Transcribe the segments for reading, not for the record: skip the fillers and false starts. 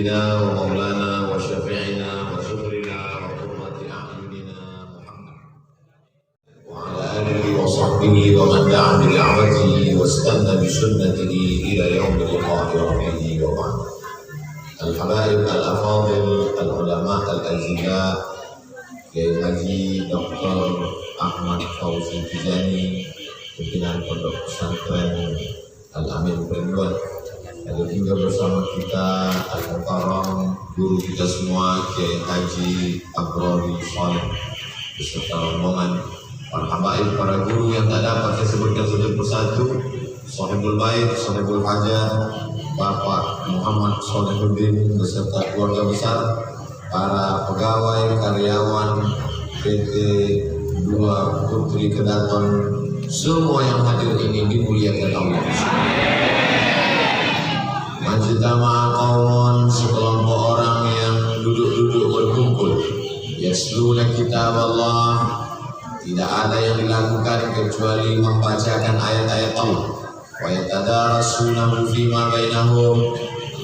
سيدنا ومولانا وشفيعنا وشكرنا وقرة أعيننا محمد وعلى آله وصحبه ومن دعا بدعوته واستنى بسنته إلى يوم لقاء ربه وبعد. الحبائب الأفاضل العلماء الأجلاء Kiai Haji Dr. Ahmad Fauzi Tijani, pimpinan Pondok Pesantren Al-Amin Perinduan, ada juga bersama kita Al-Mukarram, guru kita semua Kiai Haji Abrori Saleh beserta rombongan, para habaib, para guru yang tak dapat saya sebutkan satu persatu, Sahibul Bait, Sahibul Hajat, Bapak Muhammad Solihuddin beserta keluarga besar, para pegawai, karyawan PT 2 Putri Kedaton, semua yang hadir ini dimuliakan Allah. Majtama'a qaumun, sekelompok orang yang duduk-duduk berkumpul, yasluna kitab Allah, tidak ada yang dilakukan kecuali membacakan ayat-ayat Allah. Wa yatadarasunahu fima bainahum,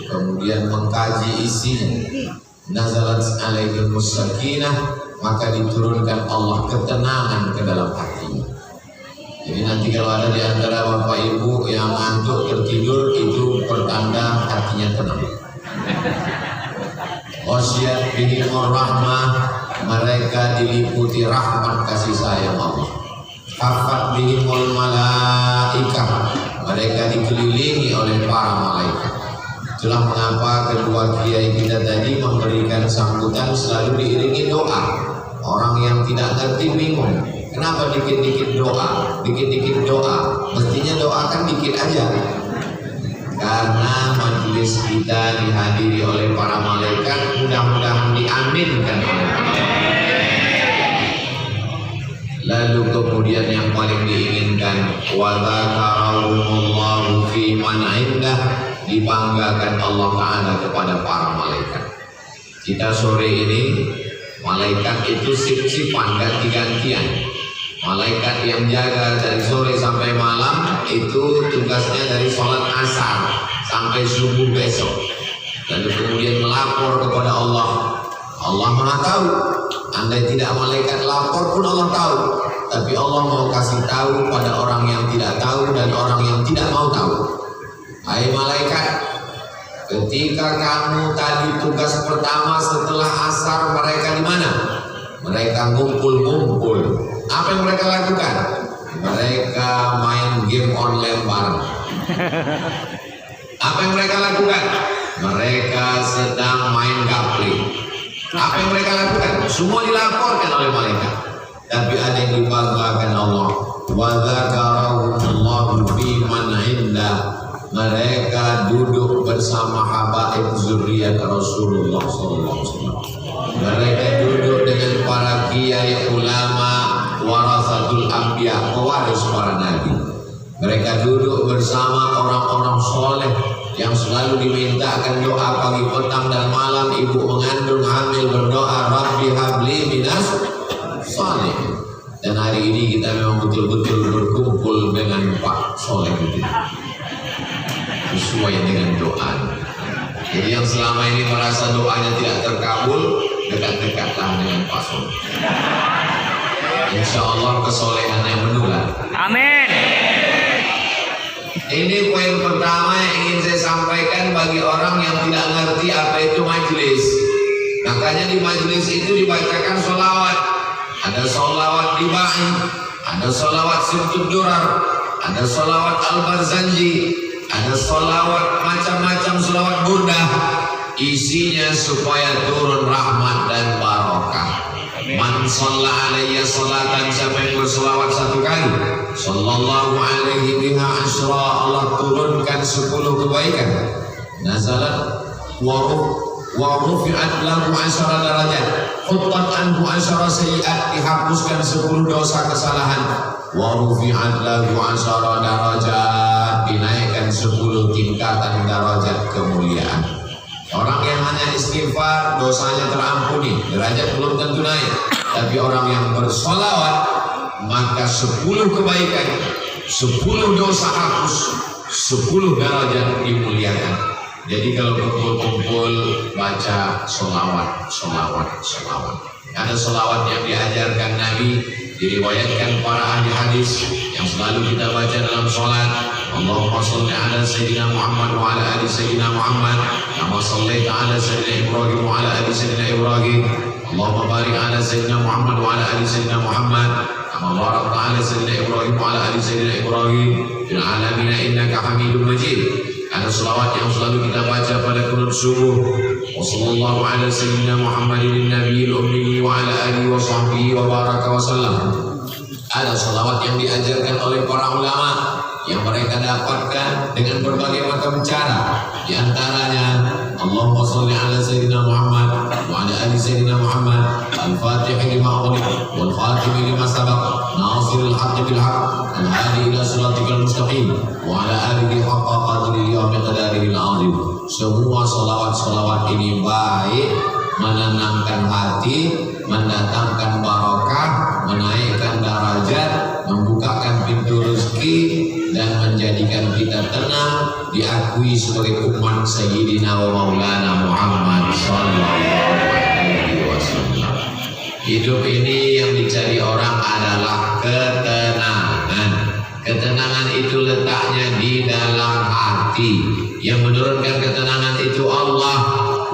kemudian mengkaji isinya. Nazalat alaihimus sakinah, maka diturunkan Allah ketenangan ke dalam hatinya. Jadi nanti kalau ada di antara bapak ibu yang ngantuk tertidur, itu pertanda hatinya tenang. Wasiyat bihimur rahmah, mereka diliputi rahmat kasih sayang Allah. Hafat bihimul malaikah, mereka dikelilingi oleh para malaikat. Itulah mengapa kedua kiai kita tadi memberikan sambutan selalu diiringi doa. Orang yang tidak ngerti bingung, kenapa dikit-dikit doa, dikit-dikit doa, mestinya doakan dikit aja. Karena majelis kita dihadiri oleh para malaikat, mudah-mudahan diaminkan oleh Allah. Lalu kemudian yang paling diinginkan, wa dzakarahumullahu fi man indah, dibanggakan Allah Ta'ala kepada para malaikat. Kita sore ini, malaikat itu sip-sipan, ganti-gantian. Malaikat yang jaga dari sore sampai malam, itu tugasnya dari sholat asar sampai subuh besok. Lalu kemudian melapor kepada Allah. Allah Maha tahu. Andai tidak malaikat lapor pun Allah tahu. Tapi Allah mau kasih tahu pada orang yang tidak tahu dan orang yang tidak mau tahu. Hai malaikat, ketika kamu tadi tugas pertama setelah asar, mereka di mana? Mereka ngumpul-ngumpul. Apa yang mereka lakukan? Mereka main game online bareng. Apa yang mereka lakukan? Mereka sedang main gapling. Apa yang mereka lakukan? Semua dilaporkan oleh malaikat. Tapi ada yang dibanggakan Allah. Wa dzakarahumullahu fi man indah, mereka duduk bersama habaib zuriat Rasulullah SAW. Mereka duduk dengan para kiai ulama warasatul anbiya, pewaris para nabi. Mereka duduk bersama orang-orang soleh yang selalu dimintakan doa pagi, petang dan malam. Ibu mengandung hamil berdoa, Rabbi habli minas soleh. Dan hari ini kita memang betul-betul berkumpul dengan Pak Soleh itu, sesuai dengan doa. Jadi yang selama ini merasa doanya tidak terkabul, dekat-dekatlah dengan Pak Soleh. Insya Allah kesolehannya menular. Amin. Ini poin pertama yang ingin saya sampaikan bagi orang yang tidak ngerti apa itu majelis. Makanya di majelis itu dibacakan sholawat. Ada sholawat diba'i, ada sholawat sirtud durar, ada sholawat al-barzanji, ada sholawat macam-macam, sholawat burdah. Isinya supaya turun rahmat dan barokah. Man shalla alayya sholatan, siapa yang bersolawat satu kali, sallallahu alaihi biha asyra, Allah turunkan 10 kebaikan. Nazalat wa rufi'at lahu asyara darajat, khuttat anhu asyara sayiat, dihapuskan 10 dosa kesalahan. Wa rufi'at lahu asyara darajat, dinaikkan 10 tingkatan darajat kemuliaan. Orang yang hanya istighfar, dosanya terampuni, derajat belum tentu naik. Tapi orang yang bersolawat, maka 10 kebaikan, 10 dosa hapus, 10 derajat dimuliakan. Jadi kalau kumpul-kumpul baca sholawat. Ada sholawat yang diajarkan Nabi, diriwayatkan para ahli hadis yang selalu kita baca dalam sholat. Allahumma sholli ala sayyidina Muhammad wa ala ali sayyidina Muhammad kama shallaita ala sayyidina Ibrahim wa ala ali sayyidina Ibrahim. Allahumma barik ala sayyidina Muhammad wa ala ali sayyidina Muhammad kama barakta ala sayyidina Ibrahim wa ala ali sayyidina Ibrahim fil alamin innaka Hamidum Majid. Ada selawat yang selalu kita baca pada qunut subuh. Wassallallahu ala sayyidina Muhammadin nabiyil ummi wa ala alihi wa sahbihi wa baraka wa sallam. Ada selawat yang diajarkan oleh para ulama yang mereka dapatkan dengan berbagai macam cara. Di antaranya Allahumma shalli ala sayyidina Muhammad wa ala ali sayyidina Muhammad al-fatih lima ughliq wal khatim lima sabaq nasiril haqqi bil haqq al hadi ila siratikal mustaqim wa ala alihi haqqa qadrihi wa miqdarihi al-azim. Semua salawat-salawat ini baik, menenangkan hati, mendatangkan barokah, menaikkan derajat, membukakan pintu rezeki, dan menjadikan kita tenang, diakui sebagai umat Sayyidina wa Maulana Muhammad sallallahu alaihi wasallam. Hidup ini yang dicari orang adalah ketenangan. Ketenangan itu letaknya di dalam hati. Yang menurunkan ketenangan itu Allah.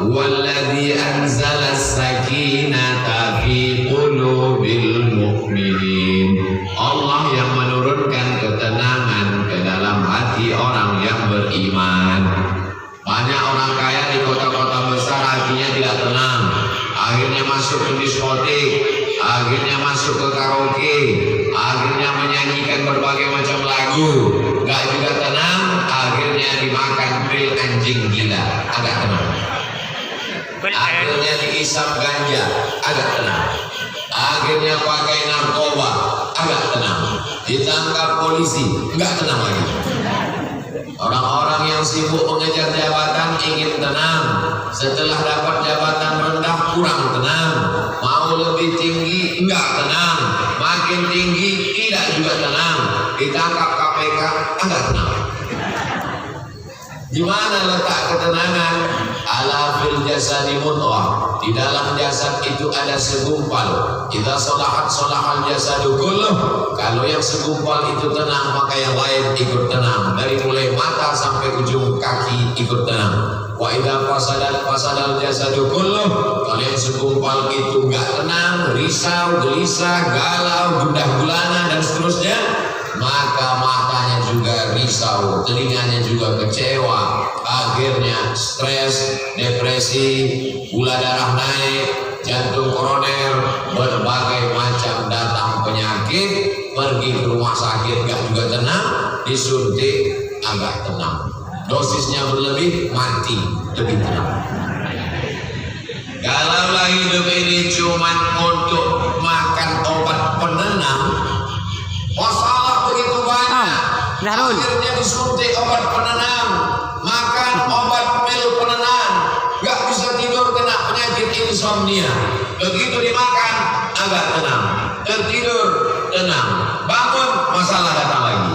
Walladzi anzala as-sakinata fi qulubil mu'minin. Allah yang menurunkan ketenangan ke dalam hati orang yang beriman. Banyak orang kaya di kota-kota besar hatinya tidak tenang. Akhirnya masuk ke diskotik, akhirnya masuk ke karaoke, akhirnya menyanyikan berbagai macam lagu, gak juga tenang, akhirnya dimakan pil anjing gila, agak tenang. Akhirnya diisap ganja, agak tenang. Akhirnya pakai narkoba, agak tenang. Ditangkap polisi, enggak tenang lagi. Orang-orang yang sibuk mengejar jabatan ingin tenang. Setelah dapat jabatan rendah kurang tenang. Mau lebih tinggi, enggak tenang. Makin tinggi, tidak juga tenang. Ditangkap KPK, agak tenang. Di mana letak ketenangan? Ala fil jasadi mudghah. Di dalam jasad itu ada segumpal. Idza sholahat sholahal jasadu kulluh. Kalau yang segumpal itu tenang, maka yang lain ikut tenang. Dari mulai mata sampai ujung kaki ikut tenang. Wa idza fasadal jasadu kulluh. Kalau yang segumpal itu enggak tenang, risau, gelisah, galau, gundah gulana dan seterusnya, maka matanya juga risau, telinganya juga kecewa, akhirnya stres, depresi, gula darah naik, jantung koroner, berbagai macam datang penyakit. Pergi ke rumah sakit gak juga tenang, disuntik agak tenang, dosisnya berlebih, mati lebih tenang. Kalaulah hidup ini cuma untuk makan obat penenang, masalah begitu banyak. Akhirnya disuntik obat penenang, makan obat pil penenang, gak bisa tidur kena penyakit insomnia. Begitu dimakan agak tenang, tertidur tenang, bangun masalah datang lagi,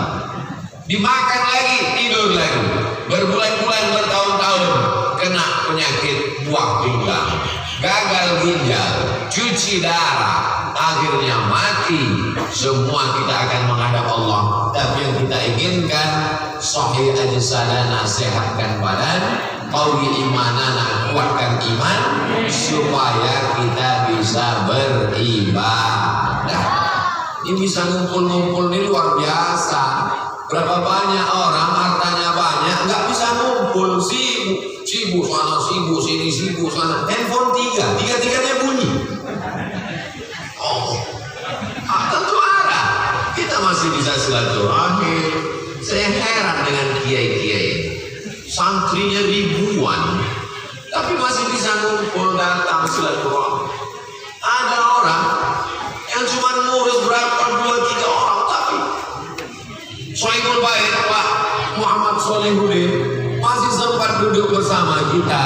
dimakan lagi tidur lagi, berbulan-bulan bertahun-tahun kena penyakit buah pinggang, gagal ginjal, cuci darah, akhirnya mati. Semua kita akan menghadap Allah. Tapi yang kita inginkan sahih ajsadana, sehatkan badan, qawi imanana, kuatkan iman, supaya kita bisa beribadah. Ini bisa ngumpul-ngumpul ini luar biasa. Berapa banyak orang hartanya banyak nggak bisa ngumpul, sibuk sana, sibuk sini, sibuk sana. Handphone tiga-tiganya bunyi. Tentu ada. Kita masih bisa silaturahmi. Saya heran dengan kiai-kiai, santrinya ribuan, tapi masih bisa ngumpul datang silaturahmi. Ada orang yang cuma ngurus berapa 2-3 orang, tapi Sohibul Bait Pak Muhammad Solihuddin masih sempat duduk bersama kita,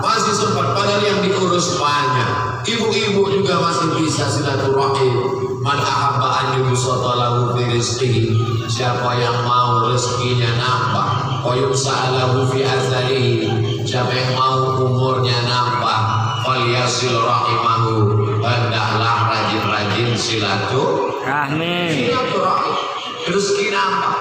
masih sempat, padahal yang diurus banyak. Ibu-ibu juga masih bisa silaturahmi. Man ahabba an yubsata lahu fi rizqihi, siapa yang mau rezekinya nambah, wa yus'alahu fi atharihi, siapa yang mau umurnya nambah, falyasil rahimahu, hendaklah rajin-rajin silaturahmi. Rezeki nambah.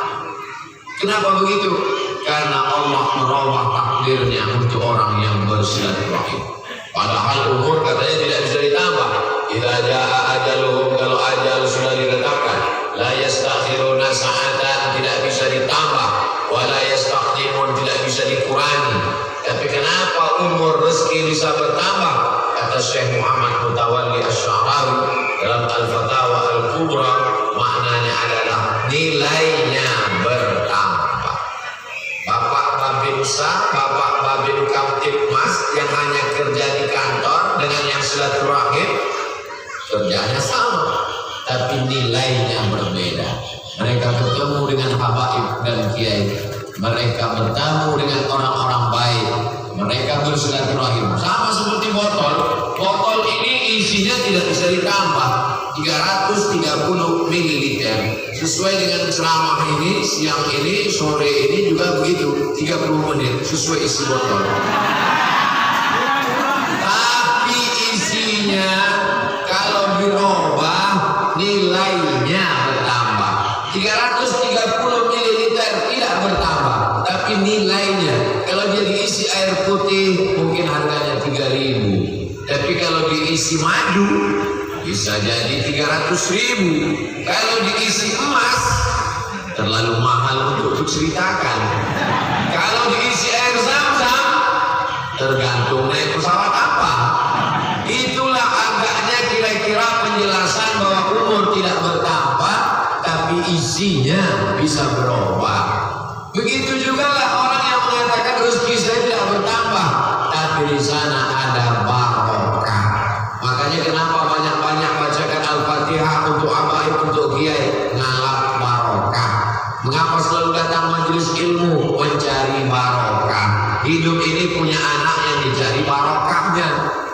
Kenapa begitu? Karena Allah merubah takdirnya untuk orang yang bersilaturahim. Padahal umur katanya tidak bisa ditambah. Idza jaa ajaluhum, kalau ajal sudah ditetapkan, la yastakhiruna sa'atan, tidak bisa ditambah, wa la yastaqdimun, tidak bisa dikurangi. Tapi kenapa umur rezeki bisa bertambah? Kata Syekh Muhammad Mutawalli Asy-Sya'rawi dalam Al-Fatawa Al-Kubra, maknanya adalah nilainya bertambah. Bapak Babinsa, Bapak Babin Kamtipmas yang hanya kerja di kantor dengan yang silaturahim, kerjanya sama, tapi nilainya berbeda. Mereka bertemu dengan habaib dan kiai, mereka bertemu dengan orang-orang baik, mereka bersilaturahim. Sama seperti botol. Botol ini isinya tidak bisa ditambah, 330 ml. Sesuai dengan ceramah ini, siang ini, sore ini juga begitu, 30 menit sesuai isi botol. Tapi isinya kalau dirubah nilainya bertambah. 330 ml tidak bertambah, tapi nilainya kalau dia diisi air putih mungkin harganya 3.000, tapi kalau diisi madu bisa jadi 300.000. Kalau diisi emas terlalu mahal untuk diceritakan. Kalau diisi air zam-zam tergantung naik pesawat apa. Itulah agaknya kira-kira penjelasan bahwa umur tidak bertambah, tapi isinya bisa berubah. Begitu juga lah orang yang mengatakan rezeki saya tidak bertambah, tapi di sana ada barokah. Makanya kenapa banyak-banyak bacakan Al-Fatihah untuk abaib, untuk kiai, ngalap barokah. Mengapa selalu datang majelis ilmu? Mencari barokah. Hidup ini punya anak yang dicari barokahnya,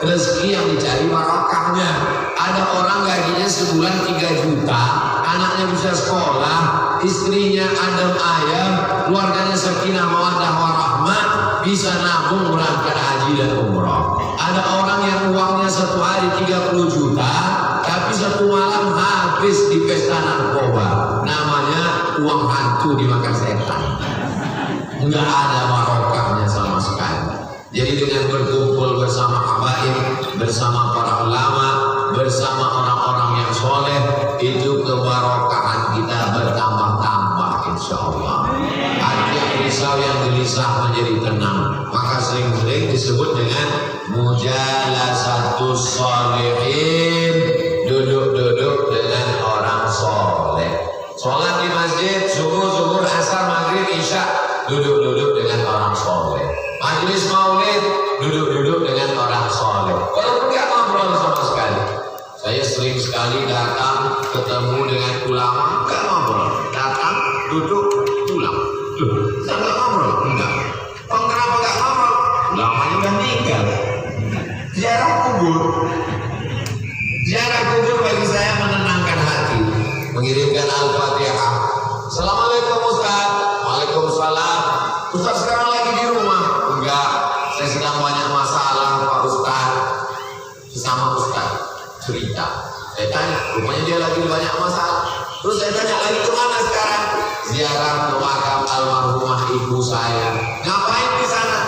rezeki yang dicari barokahnya. Ada orang gajinya sebulan 3 juta, anaknya bisa sekolah, istrinya adem ayam, keluarganya sakinah mawaddah warahmah, bisa nabung berangkat haji dan umrah. Ada orang yang uangnya satu hari 30 juta, tapi satu malam habis di pesta narkoba. Namanya uang hantu dimakan setan. Enggak ada barokahnya sama sekali. Jadi dengan berkumpul bersama habaib, bersama para ulama, bersama orang-orang yang soleh, itu kebarokahan kita bertambah-tambah insyaallah. Hati yang risau, yang gelisah menjadi tenang. Maka sering-sering disebut dengan mujalasatus sholihin, duduk-duduk dengan orang soleh. Sholat di masjid, subuh, zuhur, asar, maghrib, isya, duduk-duduk dengan orang soleh. Majelis maulid, duduk-duduk dengan orang soleh. Walaupun nggak ngobrol sama sekali. Saya sering sekali datang ketemu dengan ulama, nggak ngobrol. Datang, duduk, pulang. Saya nggak ngobrol, enggak. Kenapa nggak ngobrol? Ulamanya udah meninggal. Ziarah kubur. Ziarah kubur bagi saya menenangkan hati. Mengirimkan Al-Fatihah. Assalamualaikum Ustaz. Waalaikumsalam. Ustaz sekarang lagi di rumah? Enggak, saya sedang banyak masalah Pak Ustaz. Sesama Ustaz cerita. Saya tanya, rupanya dia lagi banyak masalah. Terus saya tanya lagi kemana sekarang? Ziarah ke makam almarhumah ibu saya. Ngapain di sana?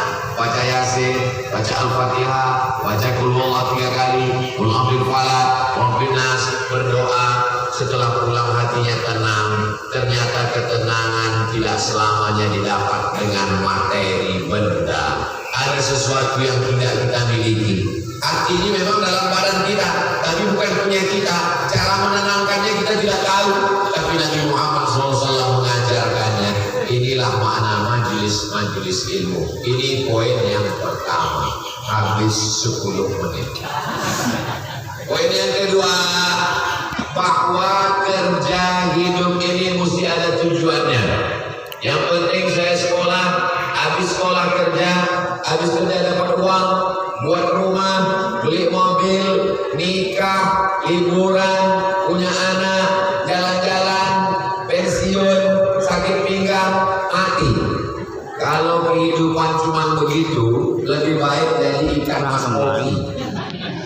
Baca Yasin, baca Al-Fatihah, baca Qul Huwallahu 3 kali, Qul A'udzu Falaq, Rabbin Nas, berdoa. Setelah pulang hatinya tenang. Ternyata ketenangan tidak selamanya didapat dengan materi benda. Ada sesuatu yang tidak kita miliki. Hati ini memang dalam badan kita, tapi bukan punya kita. Cara menenangkannya kita tidak tahu, tapi Nabi Muhammad SAW mengajarkannya. Inilah makna majelis ilmu. Ini poin yang pertama. Habis 10 menit. Poin yang kedua, bahwa kerja hidup ini mesti ada tujuannya. Yang penting saya sekolah, habis sekolah kerja, habis kerja dapat uang, buat rumah, beli mobil, nikah, liburan, punya anak, jalan-jalan, pensiun, sakit pinggang, mati. Kalau kehidupan cuma begitu, lebih baik jadi ikan mas kopi.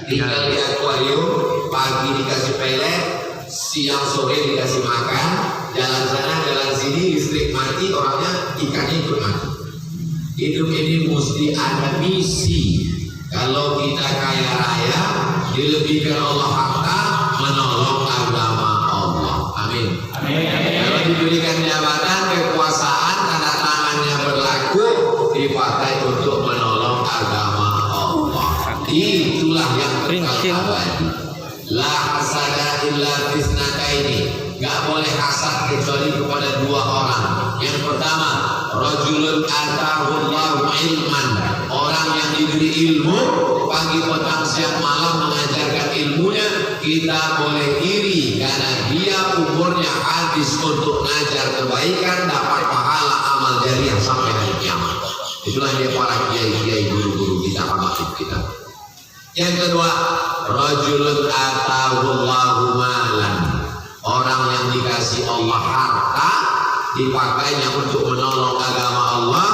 Tinggal di akuarium, pagi dikasih pelet, siang sore dikasih makan, jalan sana jalan sini, listrik mati, orangnya ikannya ikut mati. Hidup ini mesti ada misi. Kalau kita kaya raya, dilebihkan Allah harta, menolong agama Allah. Amin. Kalau diberikan jabatan, kekuasaan, tanda tangannya berlaku, dipakai untuk menolong agama Allah. Itulah yang kekal abadi. La hasada illa fisnataini. Gak boleh hasad kecuali kepada dua orang. Yang pertama, rajulun atahullahu ilman. Orang yang diberi ilmu, pagi petang siang malam mengajarkan ilmunya, kita boleh iri karena dia umurnya habis untuk ngajar kebaikan, dapat pahala amal jariah sampai hari kiamat. Itulah dia para kiai-kiai, guru-guru kita, pemimpin kita. Yang kedua, rajulun atahullahu malan. Orang yang dikasih Allah harta, dipakainya untuk menolong agama Allah,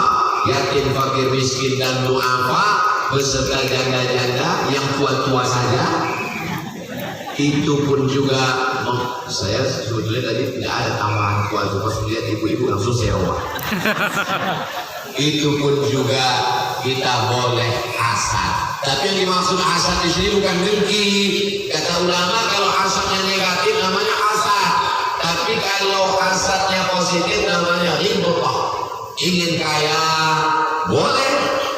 yatim, fakir, miskin dan duafa, beserta janda-janda yang tua-tua saja. Itu pun juga, saya sebetulnya tadi tidak ada tambahan tua-tua, pas melihat ibu-ibu langsung sewa. Itu pun juga kita boleh hasad. Tapi yang dimaksud hasad di sini bukan dengki. Kata ulama, kalau hasadnya negatif namanya hasad. Tapi kalau hasadnya positif namanya ghibthah. Ingin kaya boleh,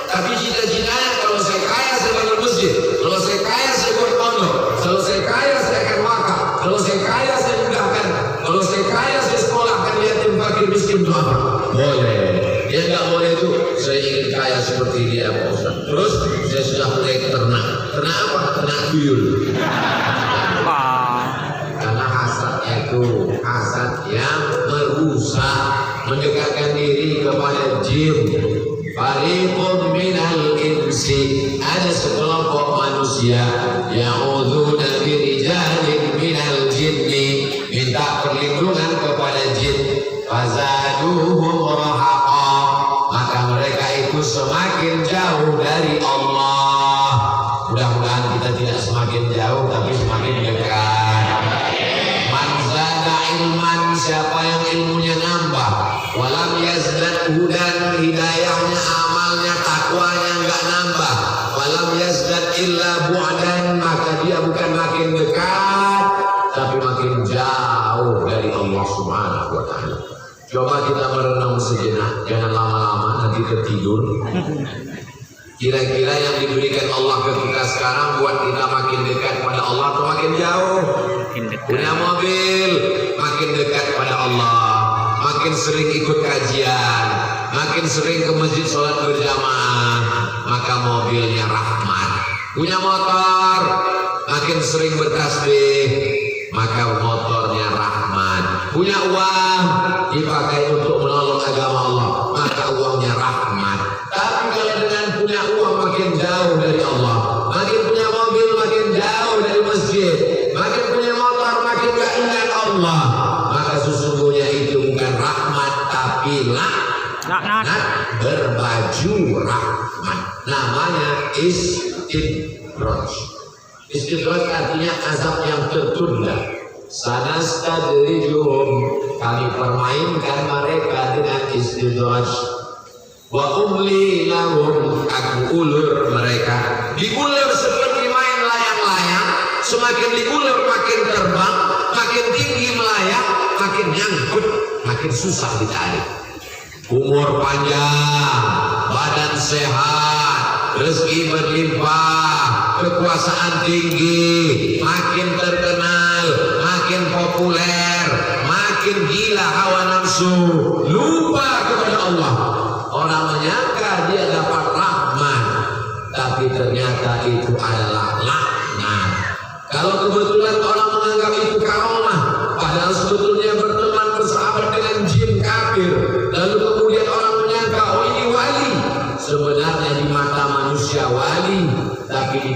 tapi cita-citanya kalau saya kaya saya bangun masjid, kalau saya kaya saya buat pondok, kalau saya kaya saya akan wakaf, kalau saya kaya saya mudahkan, kalau saya kaya saya sekolahkan yatim, fakir, miskin, duafa. Boleh. Yang nggak boleh itu saya ingin kaya seperti dia, Pak Ustaz. Terus saya sudah mulai ternak. Ternak apa? Ternak tuyul. Karena hasadnya itu hasad yang merusak, mendekatkan diri kepada jin. Fariqun minal insi, ada sekelompok manusia ya'udzuna birijalin minal jinni, minta perlindungan kepada jin. Fazaduhum rahaqa, maka mereka itu semakin jauh dari Allah. Mudah-mudahan kita tidak semakin jauh tapi semakin dekat. Man zada ilman, siapa yang ilmunya nambah, walam yazdad hudan, hidayahnya, amalnya, takwanya enggak nambah, walam yazdad illa bu'dan, maka dia bukan makin dekat tapi makin jauh dari Allah Subhanahu wa ta'ala. Coba kita merenung sejenak, jangan lama-lama nanti tertidur. Kira-kira yang diberikan Allah ke kita sekarang buat kita makin dekat pada Allah atau makin jauh? Punya mobil, makin dekat pada Allah, makin sering ikut kajian, makin sering ke masjid sholat berjamaah, maka mobilnya rahmat. Punya motor, makin sering bertasbih, maka motornya rahmat. Punya uang, dipakai untuk menolong agama Allah, maka uangnya rahmat. Tapi kalau dengan punya uang makin jauh dari Allah, makin punya mobil makin jauh dari masjid, makin punya motor makin gak ingat Allah, maka sesungguhnya itu bukan rahmat tapi laknat berbaju rahmat. Namanya istidraj. Istidraj artinya azab yang tertunda. Sanastadrijuhum, kami permainkan mereka dengan istidraj. Wa umli lahum, aku ulur mereka. Diulur seperti main layang-layang. Semakin diulur makin terbang, makin tinggi melayang, makin nyangkut, makin susah ditarik. Umur panjang, badan sehat, rezeki berlimpah, kekuasaan tinggi, makin terkenal, makin populer, makin gila hawa nafsu, lupa kepada Allah. Orang menyangka dia dapat rahmat, tapi ternyata itu adalah laknat. Kalau kebetulan orang menganggap itu karomah, padahal sebetulnya berteman bersahabat dengan jin kafir, lalu kemudian orang menyangka oh ini wali. Sebenarnya di mata manusia wali,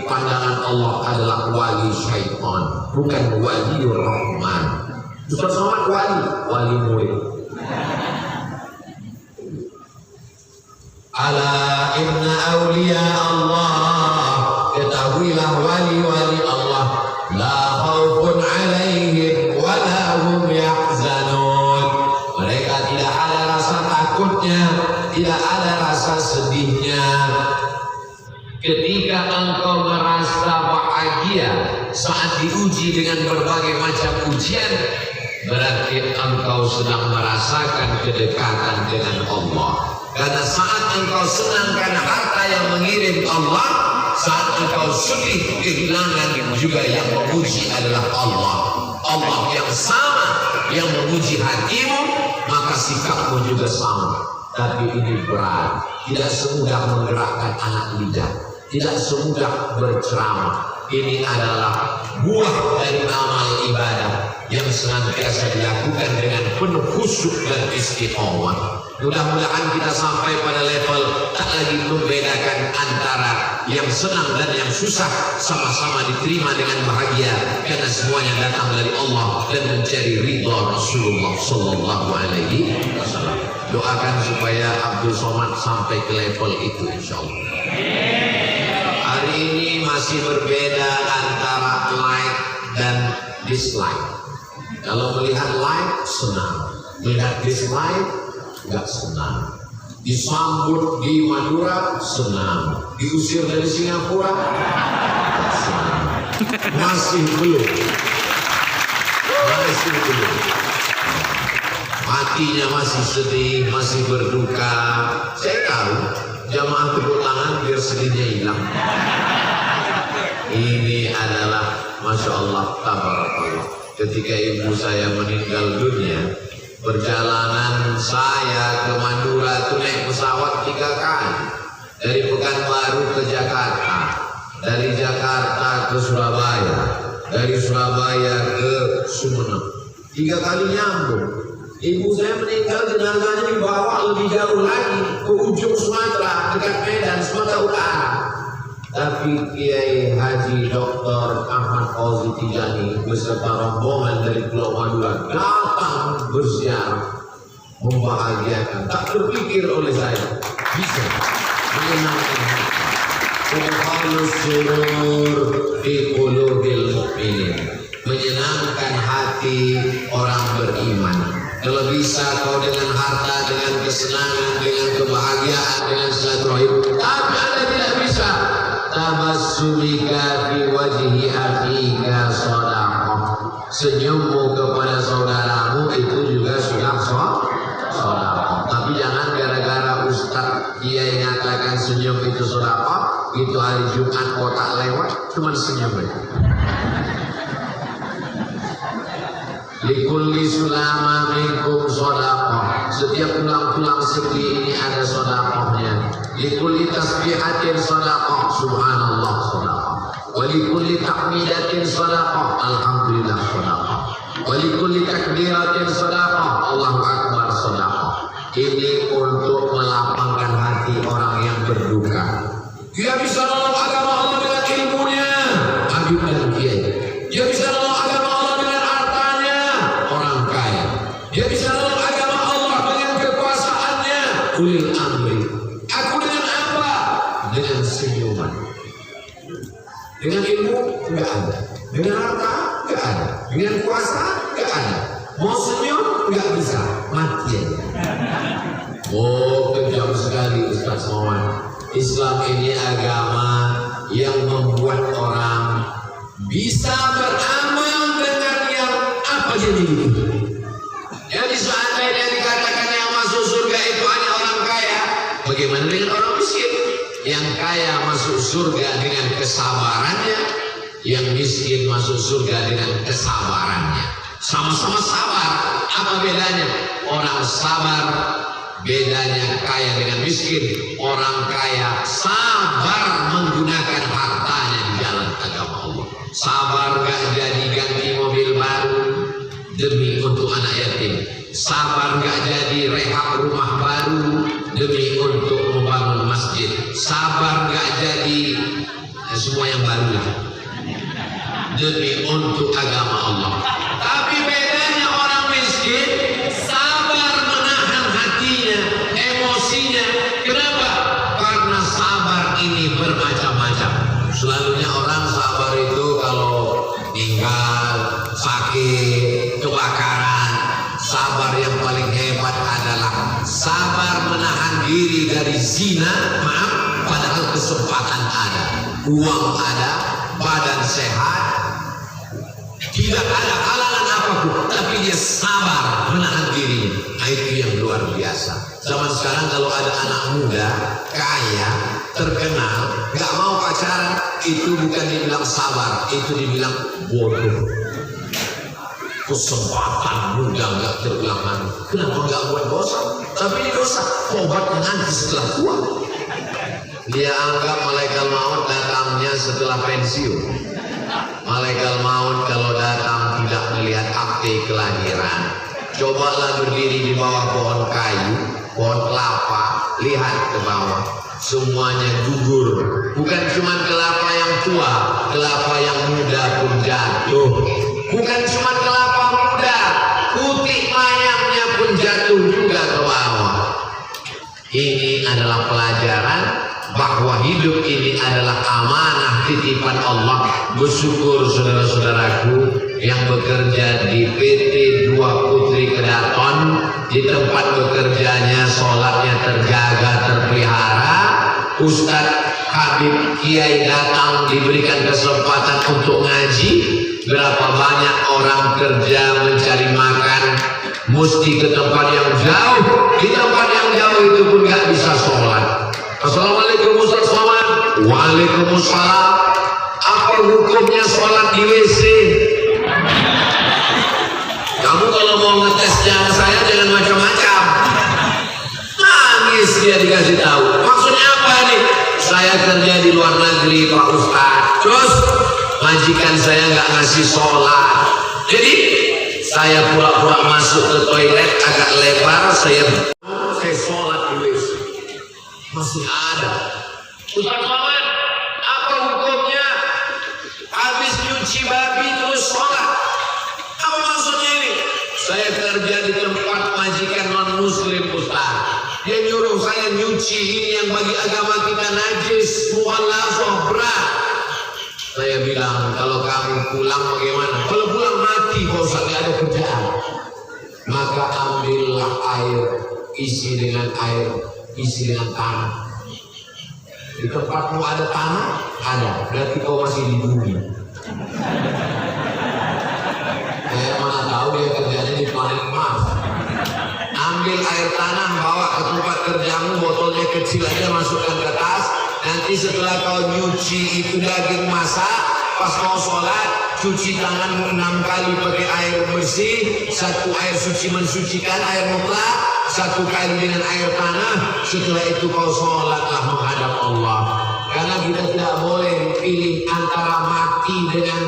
pandangan Allah adalah wali syaitan, bukan wali Rahman. Ustaz Somad wali murid. Ala inna awliya Allah, ketahuilah wali-wali Allah, la khaufun alaihim wa la hum yahzanun. Mereka tidak ada rasa takutnya, tidak ada rasa sedihnya. Ketika engkau merasa bahagia saat diuji dengan berbagai macam ujian, berarti engkau sedang merasakan kedekatan dengan Allah. Karena saat engkau senang karena harta yang mengirim Allah, saat engkau sedih kehilangan, juga yang menguji adalah Allah. Allah yang sama yang menguji hatimu, maka sikapmu juga sama. Tapi ini berat, tidak semudah menggerakkan anak lidah, tidak semudah berceramah. Ini adalah buah dari amal ibadah yang senantiasa dilakukan dengan penuh khusyuk dan istiqomah. Mudah-mudahan kita sampai pada level tak lagi membedakan antara yang senang dan yang susah, sama-sama diterima dengan bahagia karena semuanya datang dari Allah dan mencari ridha Rasulullah Sallallahu Alaihi Wasallam. Doakan supaya Abdul Somad sampai ke level itu, insyaallah. Hari ini masih berbeda antara like dan dislike. Kalau melihat like senang, melihat dislike nggak senang. Disambut di Madura senang, diusir dari Singapura senang. Masih belum. Hatinya masih sedih, masih berduka. Saya tahu jamaah tepuk tangan biar sedihnya hilang. Ini adalah Masya Allah, tabarakallah. Ketika ibu saya meninggal dunia, perjalanan saya ke Madura itu naik pesawat 3 kali. Dari Pekanbaru ke Jakarta, dari Jakarta ke Surabaya, dari Surabaya ke Sumeneb. 3 kali nyambung. Ibu saya meninggal, jenazahnya dibawa lebih jauh lagi ke ujung Sumatera, dekat Medan, Sumatera Utara. Tapi Kiai Haji Dr. Ahmad Fauzi Tijani beserta rombongan dari Pulau Madura datang berziarah, membahagiakan. Tak terpikir oleh saya bisa menyenangkan menyenangkan hati orang beriman. Kalau bisa kau dengan harta, dengan kesenangan, dengan kebahagiaan, dengan silaturahim, tapi Anda tidak bisa. Tabassumika fi wajhi akhika shadaqah. Senyummu kepada saudaramu itu juga sudah shadaqah. Tapi jangan gara-gara Ustaz Kiai nyatakan senyum itu shadaqah, itu hari Jumat kotak lewat cuma senyum aja. Likulli sulama minkum shadaqah. Setiap tulang-tulang sepi ini ada shadaqahnya. Likulli tasbihatin shadaqah, subhanallah shadaqah. Wa likulli tahmidatin shadaqah, alhamdulillah shadaqah. Wa likulli takbiratin shadaqah, Allahu akbar shadaqah. Ini untuk melapangkan hati orang yang berduka. Dia bisa nolong agama Allah dengan ilmunya, Habib dan Kiai. Dia bisa nolong agama Allah dengan hartanya, orang kaya. Dia bisa nolong agama Allah dengan kekuasaannya, ulil amri. Aku dengan apa? Dengan senyuman. Dengan ilmu enggak ada, dengan harta enggak ada, dengan kuasa enggak ada. Mau senyum enggak bisa, mati aja. Oh, kejam sekali Ustaz Somad. Islam ini agama yang membuat orang bisa beramal dengan yang apa jadi itu. Jadi seandainya dikatakan yang masuk surga itu hanya orang kaya, bagaimana dengan orang miskin? Yang kaya masuk surga dengan kesabarannya, yang miskin masuk surga dengan kesabarannya. Sama-sama sabar. Apa bedanya? Orang sabar bedanya kaya dengan miskin. Orang kaya sabar menggunakan hartanya di jalan agama Allah. Sabar gak jadi ganti mobil baru demi untuk anak yatim. Sabar gak jadi rehab rumah baru demi untuk membangun masjid. Sabar gak jadi semua yang baru lah demi untuk agama Allah. Tapi bedanya orang miskin sabar menahan hatinya, emosinya. Kenapa? Karena sabar ini bermacam-macam. Selalunya orang sabar itu kalau meninggal, sakit, kebakaran. Sabar yang paling hebat adalah sabar menahan diri dari zina. Maaf, padahal kesempatan ada, uang ada, badan sehat, tidak ada halangan apapun, tapi dia sabar menahan diri. Nah, itu yang luar biasa. Zaman sekarang kalau ada anak muda kaya terkenal nggak mau pacaran, itu bukan dibilang sabar, itu dibilang bodoh. Kesempatan muda nggak terulang lagi. Kenapa nggak buat dosa? Tapi ini dosa, tobatnya nanti setelah tua. Dia anggap malaikat maut datangnya setelah pensiun. Malaikat maut kalau datang tidak melihat akte kelahiran. Cobalah berdiri di bawah pohon kayu, pohon kelapa, lihat ke bawah. Semuanya gugur. Bukan cuma kelapa yang tua, kelapa yang muda pun jatuh. Bukan cuma kelapa muda, putih mayangnya pun jatuh juga ke bawah. Ini adalah pelajaran bahwa hidup ini adalah amanah titipan Allah. Bersyukur saudara-saudaraku yang bekerja di PT Dua Putri Kedaton, di tempat bekerjanya sholatnya terjaga, terpelihara. Ustadz Habib Kiai datang diberikan kesempatan untuk ngaji. Berapa banyak orang kerja mencari makan mesti ke tempat yang jauh. Di tempat yang jauh itu pun nggak bisa sholat. Assalamualaikum Ustaz Somad. Waalaikumsalam. Apa hukumnya sholat di WC? Kamu kalau mau ngetes jangan saya jangan macam-macam. Nangis dia dikasih tahu. Maksudnya apa nih? Saya kerja di luar negeri Pak Ustaz. Terus majikan saya nggak ngasih sholat. Jadi saya pura-pura masuk ke toilet agak lebar. Saya sholat di WC. Masih ada. Ustaz Muhammad, apa hukumnya habis nyuci babi terus sholat? Apa maksudnya ini? Saya kerja di tempat majikan non muslim Ustaz. Dia nyuruh saya nyuci ini yang bagi agama kita najis, mukhalafa berat. Saya bilang, kalau kamu pulang bagaimana? Kalau pulang mati, Pak Ustaz, nggak ada kerjaan. Maka ambillah air, isi dengan air, isi dengan tanah. Di tempatmu ada tanah? Ada. Berarti kau masih di bumi. Mana tahu dia kerjanya di planet Mars. Ambil air tanah, bawa ke tempat kerjamu, botolnya kecil aja, masukkan ke tas. Nanti setelah kau nyuci itu daging masak, pas kau sholat, cuci tanganmu 6 kali pakai air bersih. 1 air suci mensucikan, air mutlak, 1 kali dengan air tanah. Setelah itu kau sholatlah menghadap Allah. Karena kita tidak boleh pilih antara mati dengan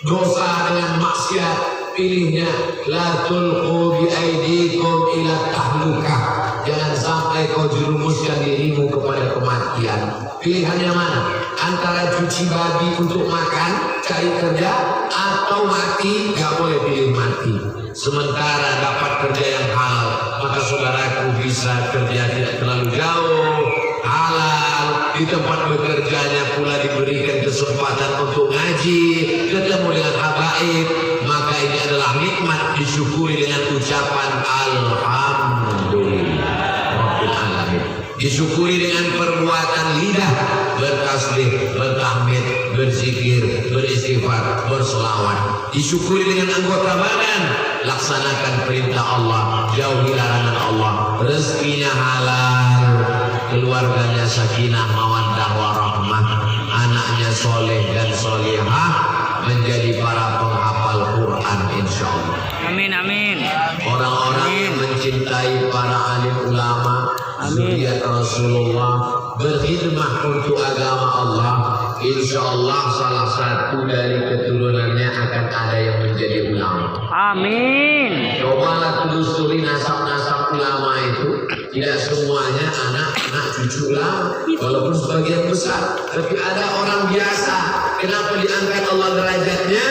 dosa, dengan maksiat. Pilihnya la tulqu bi aidikum ila tahlukah. Jangan sampai kau jerumuskan dirimu kepada kematian. Pilihannya mana? Antara cuci babi untuk makan, cari kerja, atau mati. Gak boleh pilih mati. Sementara dapat kerja yang halal, maka saudaraku bisa kerja tidak terlalu jauh, halal. Di tempat bekerjanya pula diberikan kesempatan untuk ngaji, ketemu dengan habaib. Maka ini adalah nikmat, disyukuri dengan ucapan alhamdulillah rabbil alamin. Disyukuri dengan perbuatan lidah, bertasbih, bertahmid, berzikir, beristighfar, berselawat. Disyukuri dengan anggota badan, laksanakan perintah Allah, jauhi larangan Allah. Rezekinya halal, keluarganya sakinah mawaddah warahmah, anaknya soleh dan solehah, menjadi para penghafal Quran insyaallah. Amin amin. Orang-orang yang mencintai para alim ulama, zuriat Rasulullah, berkhidmah untuk agama Allah, insyaallah salah satu dari keturunannya akan ada yang menjadi ulama. Amin. Cobalah telusuri nasab-nasab ulama itu. Tidak semuanya anak anak cucu ulama, walaupun sebagian besar. Tapi ada orang biasa. Kenapa diangkat Allah derajatnya?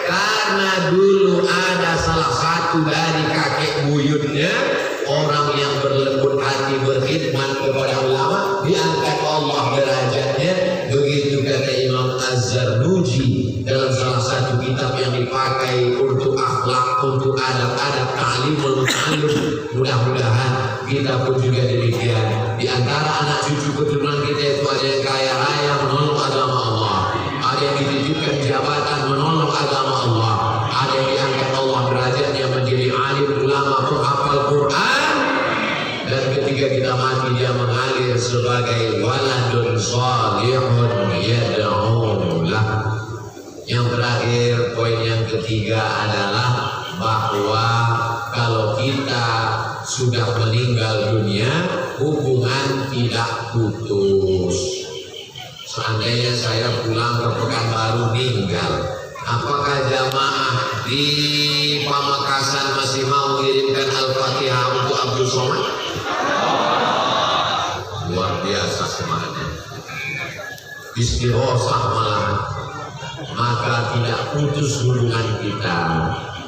Karena dulu ada salah satu dari kakek buyutnya, orang yang berlembut hati berkhidmat kepada ulama, diangkat Allah derajatnya. Begitu kata Imam Az-Zarnuji dalam salah satu kitab yang dipakai untuk akhlak, untuk adab-adab ta'limul muta'allim. Mudah-mudahan kita pun juga demikian. Di antara anak cucu keturunan kita itu ada yang kaya raya menolong agama Allah, ada yang dititipkan jabatan menolong agama Allah, ada yang diangkat Allah derajatnya menjadi alim ulama penghafal Quran, dan ketika kita mati dia mengalir sebagai waladun salihun yad'u lah. Yang terakhir, poin yang ketiga adalah bahwa kalau kita sudah meninggal dunia, hubungan tidak putus. Seandainya saya pulang ke Pekanbaru meninggal, apakah jamaah di Pamekasan masih mau mengirimkan Al-Fatihah untuk Abdul Somad? Luar biasa semangatnya, istighosah malah. Maka tidak putus hubungan kita.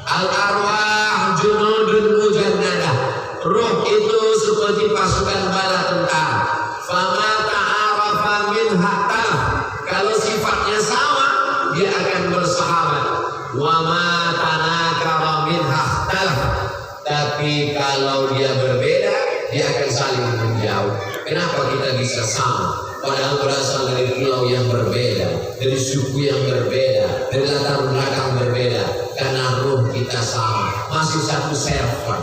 Al-arwah junudun mujannadah, roh itu seperti pasukan bala tentara. Fama ta'arafa minha talaf, kalau sifatnya sama dia akan bersahabat. Wa ma tanakara minha talaf, tapi kalau dia berbeda dia akan saling menjauh. Kenapa kita bisa sama? Padahal berasal dari pulau yang berbeda, dari suku yang berbeda, dari latar belakang berbeda. Karena ruh kita sama, masih satu server.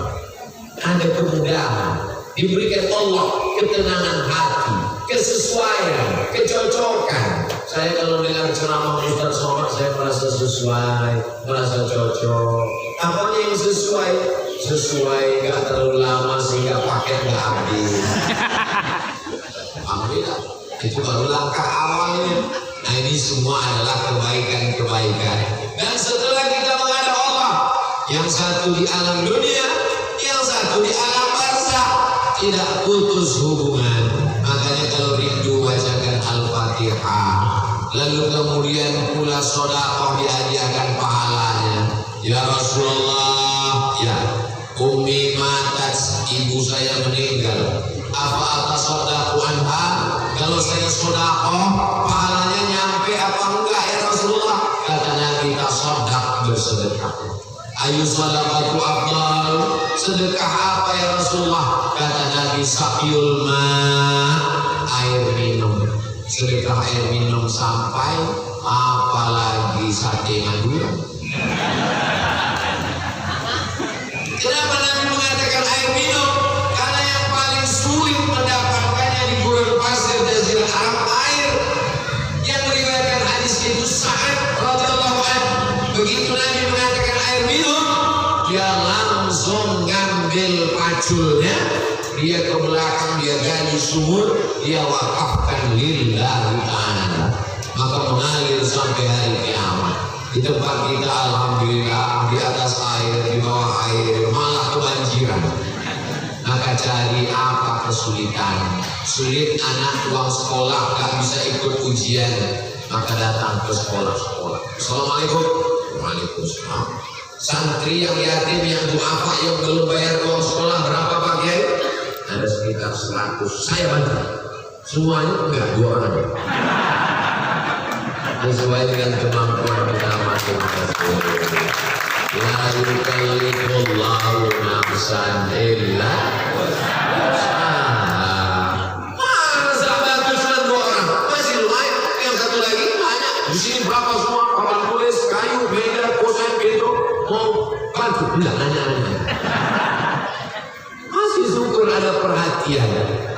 Ada kemudahan, diberikan Allah ketenangan hati, kesesuaian, kecocokan. Saya kalau dengar ceramah Ustaz Somad, saya merasa sesuai, merasa cocok. Apanya yang sesuai? Sesuai, gak terlalu lama sehingga paket gak habis. Alhamdulillah, itu baru langkah awalnya. Nah, ini semua adalah kebaikan-kebaikan. Dan setelah kita menghadap Allah, yang satu di alam dunia, yang satu di alam barzakh, tidak putus hubungan. Makanya kalau rindu bacakan Al-Fatihah, lalu kemudian pula sedekah dihadiahkan pahalanya. Ya Rasulullah, ya Ummi matat, ibu saya meninggal. Apa atas sodaku anha? Kalau saya sodakoh, pahalanya nyampe apa enggak ya Rasulullah? Kata Nabi, tasodak, bersedekah. Ayu sodakatu afdal, sedekah apa ya Rasulullah? Kata Nabi, sakyul ma, air minum. Sedekah air minum sampai, apalagi sate Madura. Kenapa Nabi mengatakan air minum? Karena yang paling sulit mendapatkannya di gurun pasir Jazirah Arab air. Yang meriwayatkan hadis itu Sa'ad radhiyallahu anhu. Begitu Nabi mengatakan air minum, dia langsung ngambil paculnya, dia ke belakang, dia gali sumur, dia wakafkan lillahi ta'ala, maka mengalir sampai hari kiamat. Di tempat kita alhamdulillah di atas air, di bawah air, malah kebanjiran. Maka cari apa kesulitan? Sulit anak uang sekolah gak bisa ikut ujian, maka datang ke sekolah-sekolah. Assalamualaikum. Waalaikumsalam. Santri yang yatim, yang duafa, yang belum bayar uang sekolah berapa Pak Kiai? Ada sekitar 100. Saya bantu. Semuanya enggak, 2 orang. Sesuai dengan kemampuan kita masing-masing. La yukallifullahu nafsan illa wus'aha. Masa bantu cuma 2 orang? Masih lumayan. Yang satu lagi banyak. Di sini berapa semua? Papan tulis, kayu, beda, kosen, gitu. Mau bantu? Enggak, nanya-nanya. Masih syukur ada perhatian.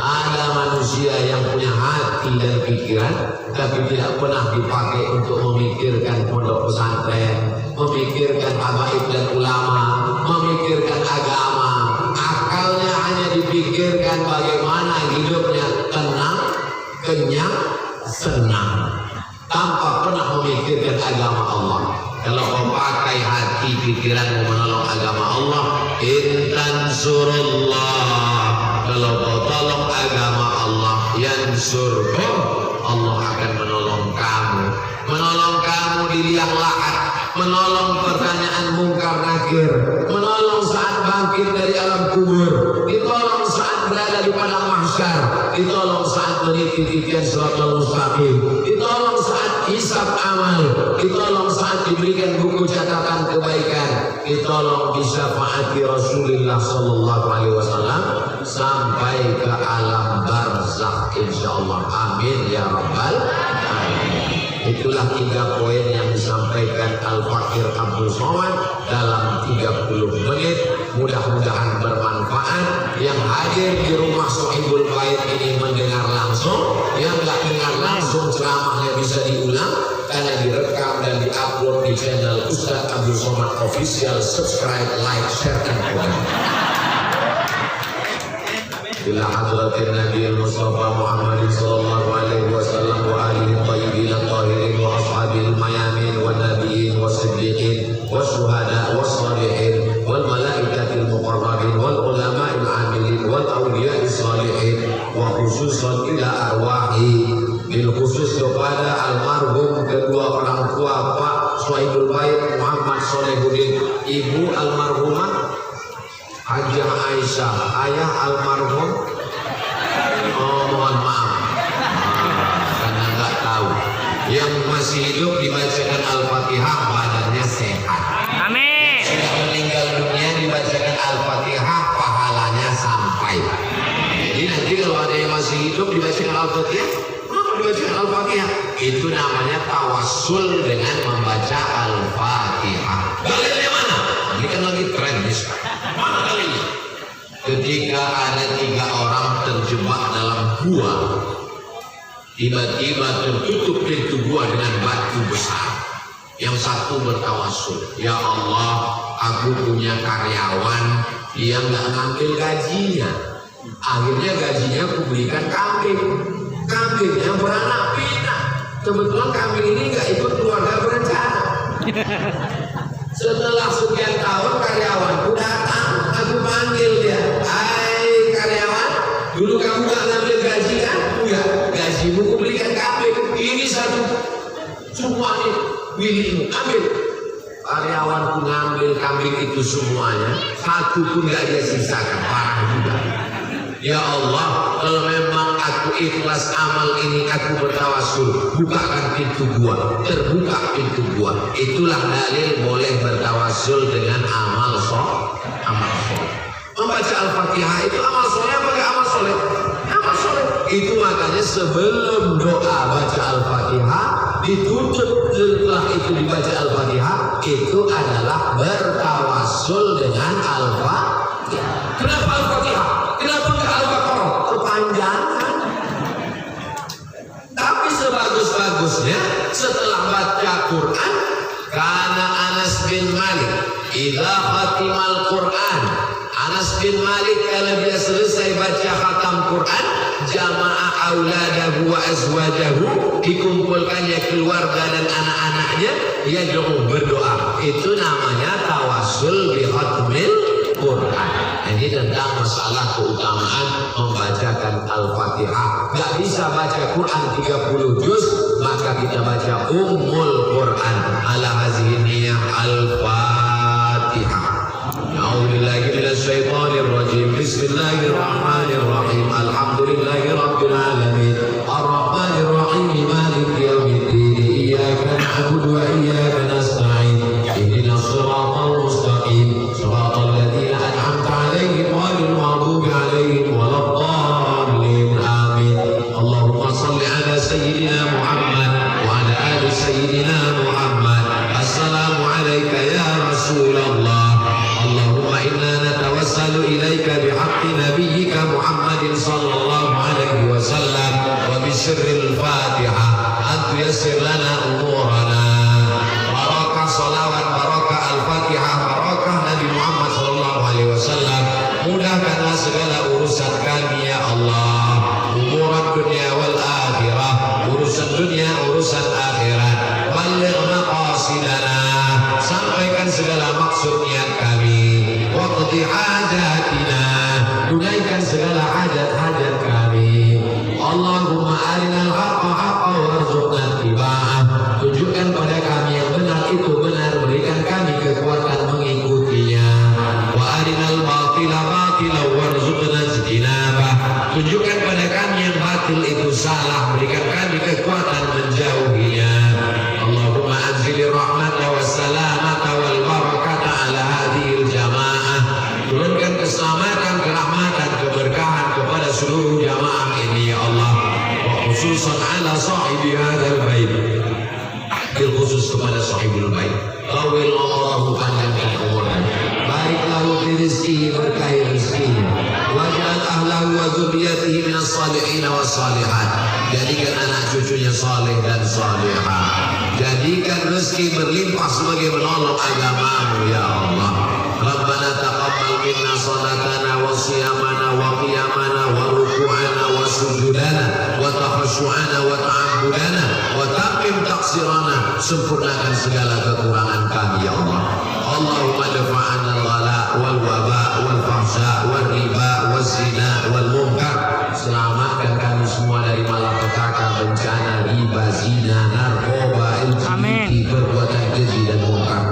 Ada manusia yang punya hati dan pikiran, tapi tidak pernah dipakai untuk memikirkan pondok pesantren, memikirkan habaib dan ulama, memikirkan agama. Akalnya hanya dipikirkan bagaimana hidupnya tenang, kenyang, senang, tanpa pernah memikirkan agama Allah. Kalau kau pakai hati pikiranmu menolong agama Allah, intan surullah, kalau kau tolong agama Allah, yansurkum, Allah akan menolong kamu. Menolong kamu di liang lahat, menolong pertanyaan mungkar nakir, menolong saat bangkit dari alam kubur, ditolong saat berada di padang mahsyar, ditolong saat meniti titian siratal mustaqim, ditolong saat hisab amal, ditolong saat diberikan buku catatan kebaikan, ditolong bisyafaati Rasulullah sallallahu alaihi wasallam sampai ke alam barzakh insyaallah. Amin ya rabbal alamin. Itulah 3 poin yang disampaikan Al-Fakir Abdul Somad dalam 30 menit. Mudah-mudahan bermanfaat. Yang hadir di rumah Sohibul Bait ini mendengar langsung, yang nggak dengar langsung ceramahnya bisa diulang karena direkam dan diupload di channel Ustaz Abdul Somad Official. Subscribe, like, share, dan komen. Ila hadratin Nabi Mustafa Muhammad sallallahu alaihi wasallam wa alihi thayyibin tahirin wa ashabil mayamin wa nabiyyin wa siddiqin wa syuhada wa salihin wal malaikatil muqarrabin wal ulama'il amilin wal awliya'is salihin wa khususan ila arwahi, bil khusus kepada almarhum kedua orang tua Pak Sohibul Bait Muhammad Solehuddin, ibu almarhumah Hajah Aisyah, ayah almarhum, mohon maaf karena nggak tahu. Yang masih hidup dibacakan Al-Fatihah, badannya sehat. Amin. Sudah meninggal dunia dibacakan Al-Fatihah, pahalanya sampai. Jadi nanti kalau ada yang masih hidup dibacakan Al-Fatihah, dibacakan Al-Fatihah, itu namanya tawassul dengan membaca Al-Fatihah. Dalilnya mana? Ini kan lagi tren nih. Mana dalilnya? Ketika ada 3 orang terjebak dalam gua, tiba-tiba tertutup pintu gua dengan batu besar. Yang satu bertawassul, ya Allah, aku punya karyawan yang nggak ngambil gajinya. Akhirnya gajinya aku belikan kambing. Kambingnya beranak pinak. Kebetulan kambing ini nggak ikut keluarga berencana. Setelah sekian tahun karyawanku datang, aku panggil dia, hai karyawan, dulu kamu gak ngambil gaji kan? Enggak, gajimu aku belikan kambing, ini satu, semuanya milikmu, ambil. Karyawanku ngambil kambing itu semuanya, satu pun gak dia sisakan, parah juga. Ya Allah, kalau memang aku ikhlas amal ini, aku bertawassul, bukakan pintu gua, terbuka pintu gua. Itulah dalil boleh bertawassul dengan amal soleh. Membaca Al-Fatihah itu amal soleh apa enggak amal soleh? Amal soleh. Itu makanya sebelum doa baca Al-Fatihah, ditutup setelah itu dibaca Al-Fatihah, itu adalah bertawassul dengan Al-Fatihah. Kenapa Al-Fatihah? Kenapa enggak Al-Baqarah? Kepanjangan. Tapi sebagus-bagusnya setelah baca Quran, karena Anas bin Malik idza khatimal Quran, Anas bin Malik kalau dia selesai baca khatam Quran, jama'a auladahu wa azwajahu, dikumpulkannya keluarga dan anak-anaknya, dia berdoa. Itu namanya tawassul bi khatmil Quran. Ini tentang masalah keutamaan membacakan Al-Fatihah. Gak bisa baca Quran 30 juz, maka kita baca Ummul Quran ala hazihi niyah Al-Fatihah. A'udzubillahi minasyaitonir rajim. Bismillahirrahmanirrahim. Alhamdulillahi rabbil alamin. Arrahmanir rahim. Maliki yaumiddin. Iyyaka na'budu wa iyyaka nasta'in. Ihdinas siratal mustaqim. Siratal ladzina an'amta 'alaihim ghairil maghdubi 'alaihim waladdallin. Amin. Allahumma shalli 'ala sayyidina Muhammad wa 'ala ali sayyidina Muhammad. Assalamu 'alaika ya Rasulullah. Allahumma inna natawassalu ilaika bihaqqi nabiyyika Muhammadin sallallahu alaihi wasallam wa bi sirril Fatihah an tuyassir lana umurana. Barakah salawat, barakah Al-Fatihah, barakah Nabi Muhammad sallallahu alaihi wasallam. Mudahkanlah segala urusan kami ya Allah, umuran dunia wal akhirah, urusan dunia, urusan akhirat. Balligh maqasidana, sampaikan segala maksud niat kami. Waqdi hajatina, tunaikan segala hajat-hajat kami. Allahumma kepada kami yang batil itu salah, berikan kami kekuatan menjauhinya. Allahumma anzilir rahmata wassalamata wal barakata ala hadhil jamaah. Turunkan keselamatan, kerahmatan, keberkahan kepada seluruh jamaah ini ya Allah. Wa khususan ala sahibi hadzal bait. Bil khusus kepada sahibul bait. Tawil umurahu, panjangkan umurnya. Barik lahu fi rizqihi, berkahi rizqinya. Waj'al ahlahu wa dzurriyyatihi minas salihin was salihat. Jadikan anak cucunya saleh dan salihah. Jadikan rezeki berlimpah sebagai menolong agamamu ya Allah. Rabbana taqabbal minna salatana wa siyamana wa qiyamana wa ruku'ana wa sujudana wa takhashu'ana wa ta'abbudana wa taqim taqsirana. Sempurnakan segala kekurangan kami ya Allah. Allahumma dafa'ana al-ghala wal waba wal fahsya wal riba wal zina wal munkar. Selamatkan kami semua dari malapetaka, bencana, riba, zina, narkoba, LGBT, perbuatan keji dan munkar.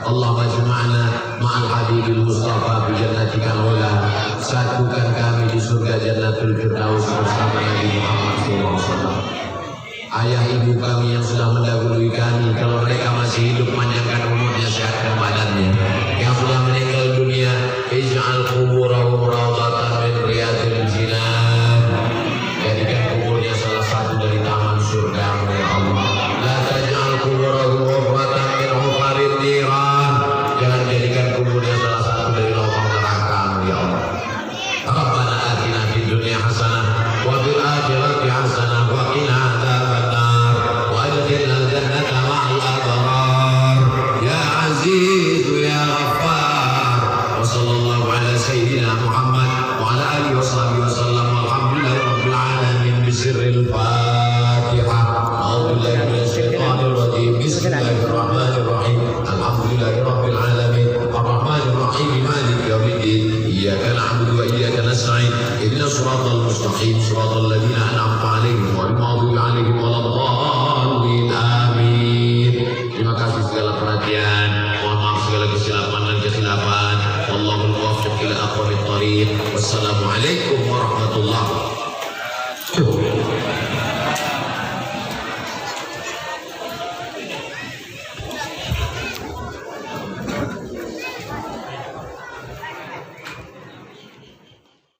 Allahumma jma'na ma'al habibil mustafa bi jannatikal ula. Satukan kami di surga jannatul firdaus bersama Nabi Muhammad SAW. Ayah ibu kami yang sudah mendahului kami, kalau mereka masih hidup, panjangkan umurnya, sehatkan badannya. Yang sudah meninggal dunia, ij'al quburahum rawdatan min riyadil jinan. Jadikan kuburnya salah satu dari taman surga ya Allah. La taj'al quburahum hufratan min hufarin niran. Jangan jadikan kuburnya salah satu dari lubang neraka ya Allah. Rabbana atina fid dunya hasanah wa fil akhirati hasanah wa qina adzabannar wa adkhilna al-jannata ma'al abrar ya aziz ya ghaffar. Wa sallallahu ala sayyidina Muhammad wa ala alihi wa sahbihi wa sallam. Walhamdulillahi rabbil alamin. Bisirril Fatihah. A'udzu billahi minasy syaithanir rajim. Bismillahirrahmanirrahim. Alhamdulillahi rabbil alamin. Arrahmanir rahim. Maliki yaumiddin. Iyyaka na'budu wa iyyaka nasta'in. Ihdinas siratal mustaqim. Siratal ladzina an'amta 'alaihim ghairil maghdubi 'alaihim waladdallin. Amin. Terima kasih segala perhatian. Mohon maaf segala kesilapan dan kekhilafan. Wallahul muwaffiq ila aqwamit thariq. Wassalamualaikum